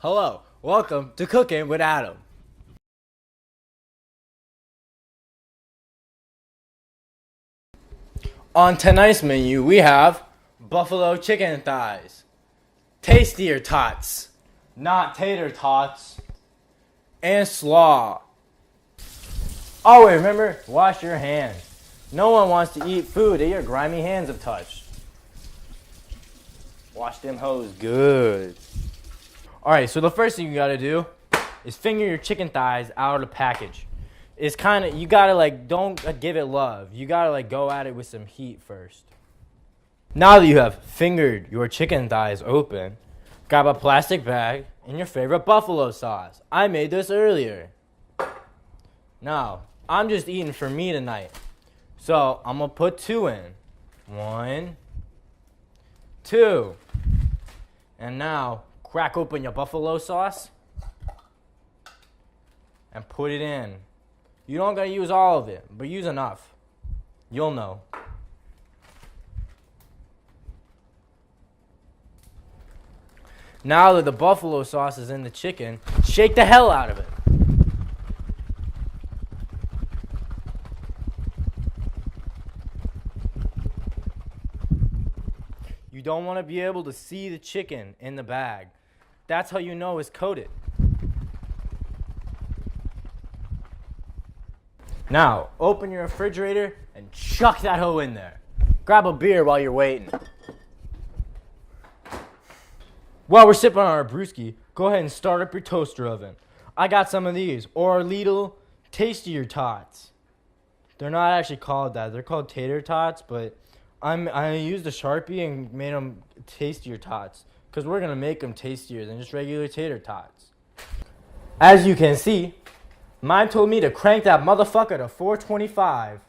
Hello, welcome to Cookin with Adam. On tonight's menu, we have buffalo chicken thighs, Tastier Tots, not tater tots, and slaw. Oh, wait, remember, wash your hands. No one wants to eat food that your grimy hands have touched. Wash them hoes good. Alright, so the first thing you gotta do is finger your chicken thighs out of the package. It's kind of, you gotta don't give it love. You gotta go at it with some heat first. Now that you have fingered your chicken thighs open, grab a plastic bag and your favorite buffalo sauce. I made this earlier. Now, I'm just eating for me tonight. So, I'm gonna put 2 in. 1, 2. And now, crack open your buffalo sauce and put it in. You don't gotta use all of it, but use enough. You'll know. Now that the buffalo sauce is in the chicken, shake the hell out of it. You don't want to be able to see the chicken in the bag. That's how you know it's coated. Now, open your refrigerator and chuck that hoe in there. Grab a beer while you're waiting. While we're sipping on our brewski, go ahead and start up your toaster oven. I got some of these, or little Tastier Tots. They're not actually called that. They're called tater tots, but I used a Sharpie and made them Tastier Tots because we're going to make them tastier than just regular tater tots. As you can see, mine told me to crank that motherfucker to 425.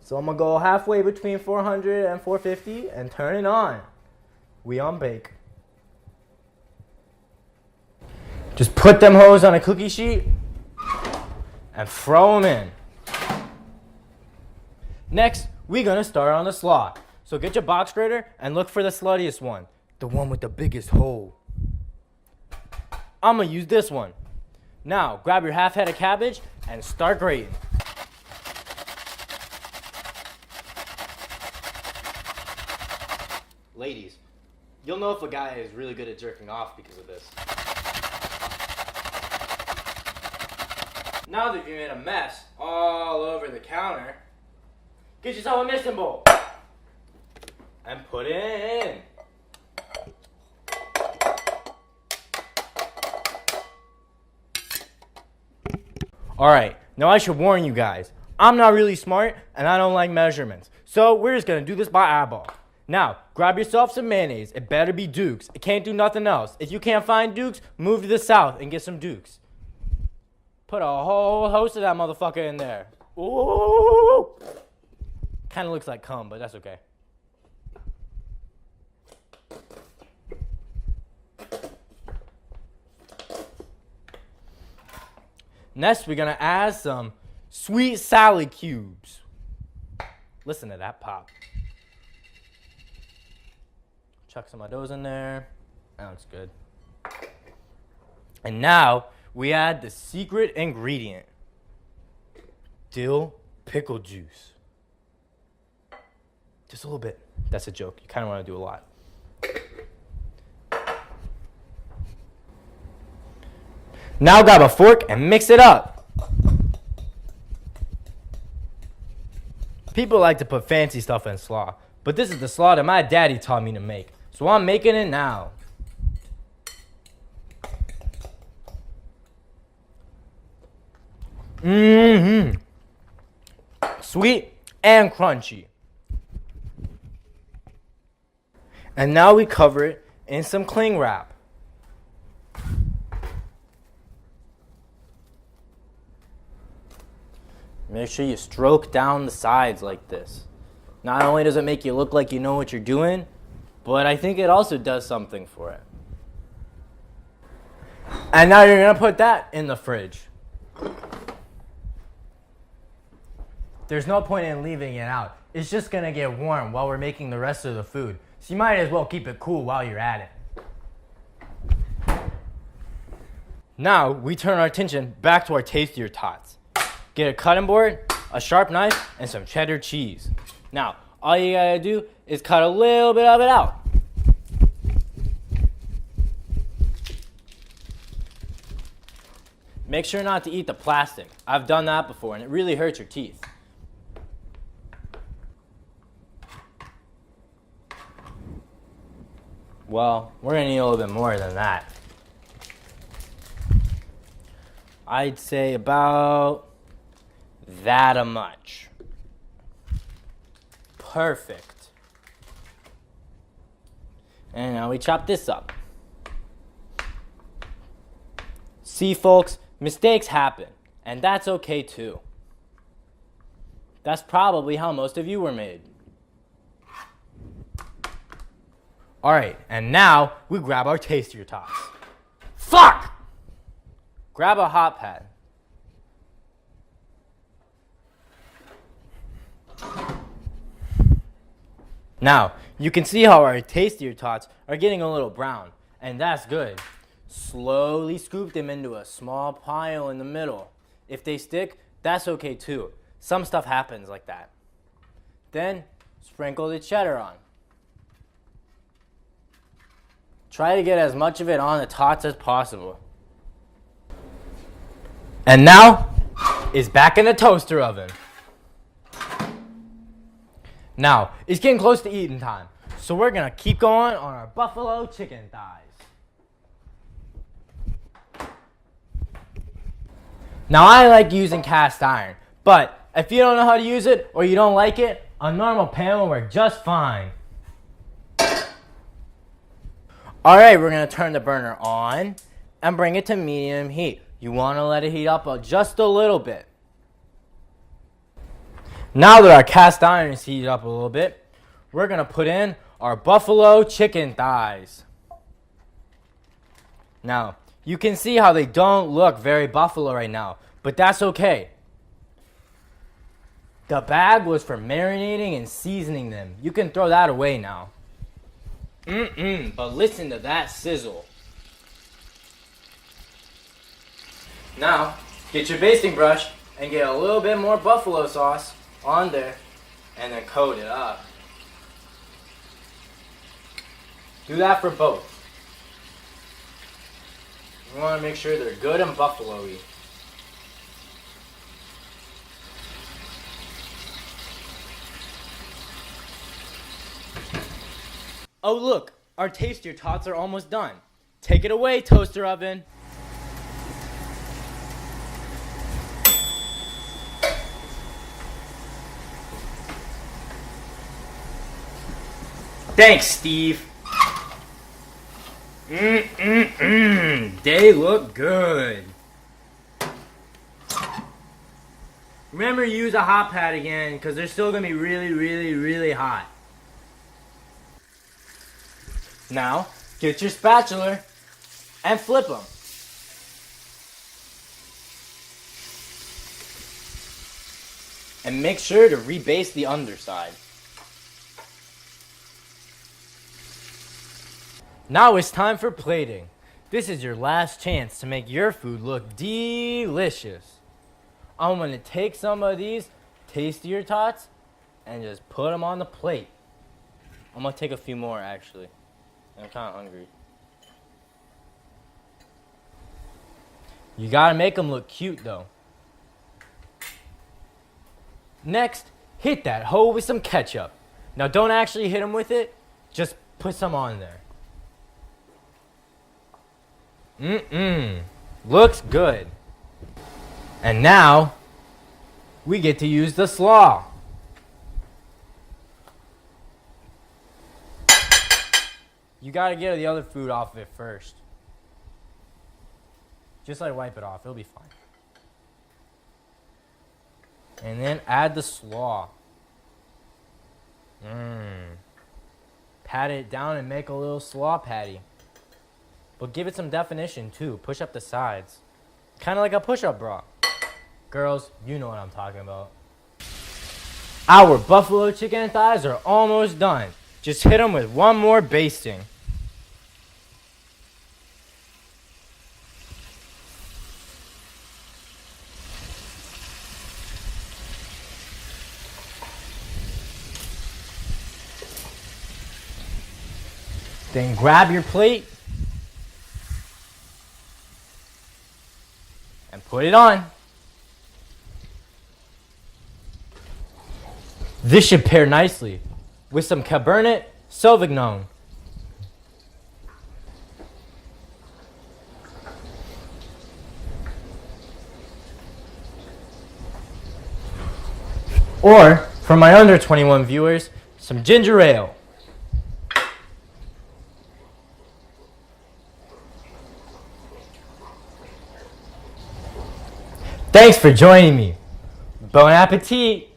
So I'm going to go halfway between 400 and 450 and turn it on. We on bake. Just put them hoes on a cookie sheet and throw them in. Next, we're going to start on the slaw. So get your box grater and look for the sluttiest one. The one with the biggest hole. I'm going to use this one. Now, grab your half head of cabbage and start grating. Ladies, you'll know if a guy is really good at jerking off because of this. Now that you made a mess all over the counter, get yourself a mixing bowl and put it in. Alright, now I should warn you guys, I'm not really smart and I don't like measurements. So we're just going to do this by eyeball. Now, grab yourself some mayonnaise. It better be Duke's. It can't do nothing else. If you can't find Duke's, move to the south and get some Duke's. Put a whole host of that motherfucker in there. Ooh! Kind of looks like cum, but that's okay. Next, we're going to add some sweet salad cubes. Listen to that pop. Chuck some of those in there. That's good. And now, we add the secret ingredient. Dill pickle juice. Just a little bit. That's a joke. You kind of want to do a lot. Now grab a fork and mix it up. People like to put fancy stuff in slaw, but this is the slaw that my daddy taught me to make. So I'm making it now. Sweet and crunchy. And now we cover it in some cling wrap. Make sure you stroke down the sides like this. Not only does it make you look like you know what you're doing, but I think it also does something for it. And now you're going to put that in the fridge. There's no point in leaving it out. it's just gonna get warm while we're making the rest of the food. So you might as well keep it cool while you're at it. Now we turn our attention back to our Tastier Tots. Get a cutting board, a sharp knife, and some cheddar cheese. Now, all you gotta do is cut a little bit of it out. Make sure not to eat the plastic. I've done that before and it really hurts your teeth. Well, we're gonna need a little bit more than that. I'd say about that much. Perfect. And now we chop this up. See, folks, mistakes happen, and that's okay too. That's probably how most of you were made. Alright, and now we grab our Tastier Tots. Fuck! Grab a hot pad. Now, you can see how our Tastier Tots are getting a little brown, and that's good. Slowly scoop them into a small pile in the middle. If they stick, that's okay too. Some stuff happens like that. Then, sprinkle the cheddar on. Try to get as much of it on the tots as possible. And now, it's back in the toaster oven. Now, it's getting close to eating time, so we're gonna keep going on our buffalo chicken thighs. Now, I like using cast iron, but if you don't know how to use it or you don't like it, a normal pan will work just fine. Alright, we're going to turn the burner on and bring it to medium heat. You want to let it heat up just a little bit. Now that our cast iron is heated up a little bit, we're going to put in our buffalo chicken thighs. Now, you can see how they don't look very buffalo right now, but that's okay. The bag was for marinating and seasoning them. You can throw that away now. But listen to that sizzle. Now, get your basting brush and get a little bit more buffalo sauce on there and then coat it up. Do that for both. You want to make sure they're good and buffalo-y. Oh look, our Tastier Tots are almost done. Take it away, toaster oven. Thanks, Steve. They look good. Remember to use a hot pad again, because they're still going to be really, really, really hot. Now, get your spatula and flip them. And make sure to rebase the underside. Now it's time for plating. This is your last chance to make your food look delicious. I'm going to take some of these Tastier Tots and just put them on the plate. I'm going to take a few more actually. I'm kind of hungry. You gotta make them look cute though. Next, hit that hoe with some ketchup. Now don't actually hit them with it, just put some on there. Looks good. And now, we get to use the slaw. You gotta get the other food off of it first. Just like wipe it off, it'll be fine. And then add the slaw. Pat it down and make a little slaw patty. But give it some definition too. Push up the sides. Kind of like a push-up bra. Girls, you know what I'm talking about. Our buffalo chicken thighs are almost done. Just hit them with one more basting. Then grab your plate and put it on. This should pair nicely with some Cabernet Sauvignon. Or, for my under 21 viewers, some ginger ale. Thanks for joining me. Bon appetit!